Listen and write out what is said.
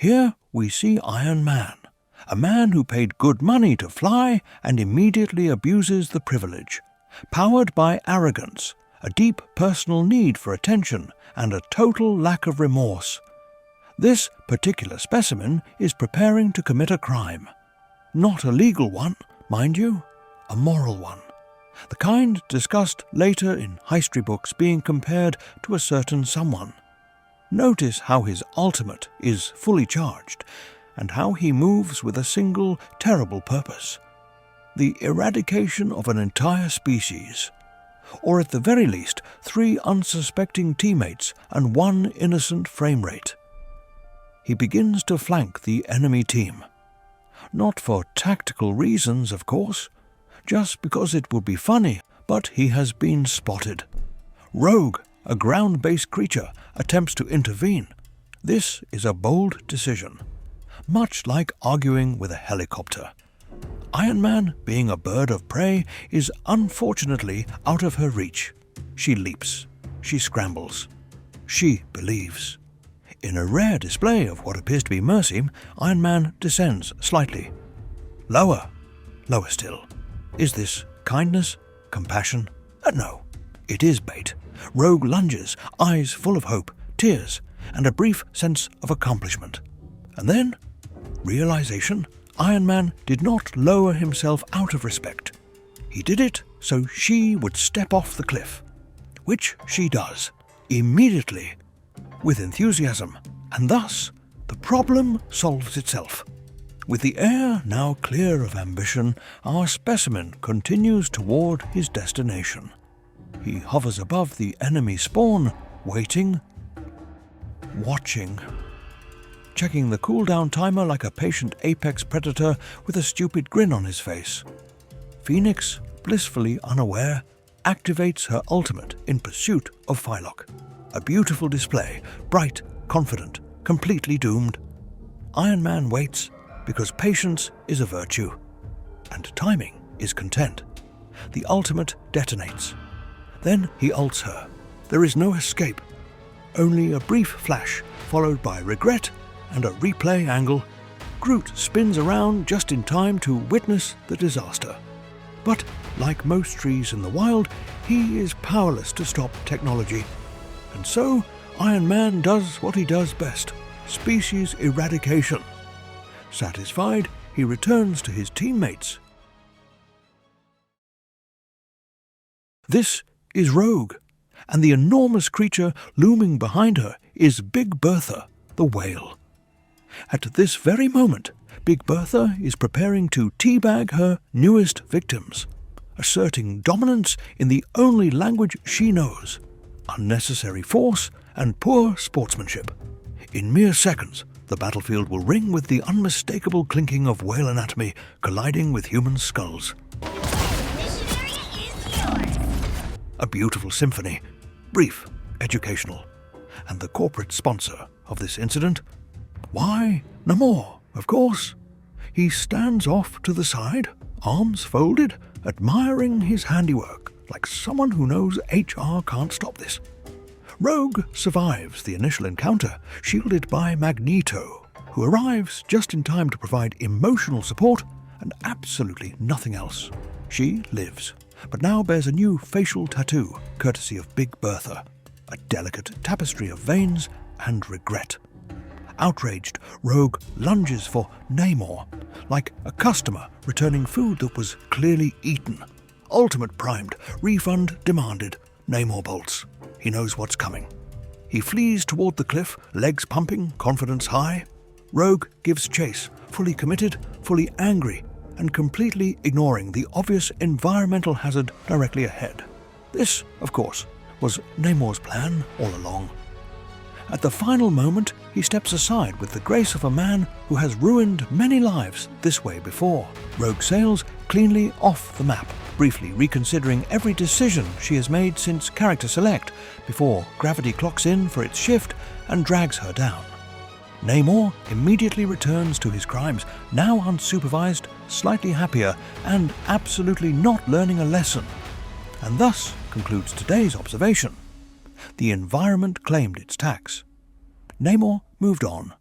Here we see Iron Man, a man who paid good money to fly and immediately abuses the privilege, powered by arrogance, a deep personal need for attention, and a total lack of remorse. This particular specimen is preparing to commit a crime. Not a legal one, mind you, a moral one. The kind discussed later in history books being compared to a certain someone. Notice how his ultimate is fully charged, and how he moves with a single terrible purpose: the eradication of an entire species, or at the very least 3 unsuspecting teammates and 1 innocent frame rate. He begins to flank the enemy team. Not for tactical reasons, of course, just because it would be funny, but he has been spotted. Rogue, a ground-based creature, attempts to intervene. This is a bold decision, much like arguing with a helicopter. Iron Man, being a bird of prey, is unfortunately out of her reach. She leaps. She scrambles. She believes. In a rare display of what appears to be mercy, Iron Man descends slightly. Lower. Lower still. Is this kindness? Compassion? No. It is bait. Rogue lunges, eyes full of hope, tears, and a brief sense of accomplishment. And then, realization: Iron Man did not lower himself out of respect. He did it so she would step off the cliff, which she does, immediately, with enthusiasm, and thus the problem solves itself. With the air now clear of ambition, our specimen continues toward his destination. He hovers above the enemy spawn, waiting, watching, checking the cooldown timer like a patient apex predator with a stupid grin on his face. Phoenix, blissfully unaware, activates her ultimate in pursuit of Phylock. A beautiful display, bright, confident, completely doomed. Iron Man waits because patience is a virtue, and timing is content. The ultimate detonates. Then he ults her. There is no escape. Only a brief flash, followed by regret and a replay angle. Groot spins around just in time to witness the disaster. But, like most trees in the wild, he is powerless to stop technology. And so, Iron Man does what he does best: species eradication. Satisfied, he returns to his teammates. This is Rogue, and the enormous creature looming behind her is Big Bertha, the whale. At this very moment, Big Bertha is preparing to teabag her newest victims, asserting dominance in the only language she knows: unnecessary force and poor sportsmanship. In mere seconds, the battlefield will ring with the unmistakable clinking of whale anatomy colliding with human skulls. A beautiful symphony, brief, educational, and the corporate sponsor of this incident? Why, Namor, of course. He stands off to the side, arms folded, admiring his handiwork, like someone who knows HR can't stop this. Rogue survives the initial encounter, shielded by Magneto, who arrives just in time to provide emotional support and absolutely nothing else. She lives, but now bears a new facial tattoo, courtesy of Big Bertha, a delicate tapestry of veins and regret. Outraged, Rogue lunges for Namor, like a customer returning food that was clearly eaten. Ultimate primed, refund demanded, Namor bolts. He knows what's coming. He flees toward the cliff, legs pumping, confidence high. Rogue gives chase, fully committed, fully angry, and completely ignoring the obvious environmental hazard directly ahead. This, of course, was Namor's plan all along. At the final moment, he steps aside with the grace of a man who has ruined many lives this way before. Rogue sails cleanly off the map, briefly reconsidering every decision she has made since Character Select, before gravity clocks in for its shift and drags her down. Namor immediately returns to his crimes, now unsupervised, slightly happier, and absolutely not learning a lesson. And thus concludes today's observation. The environment claimed its tax. Namor moved on,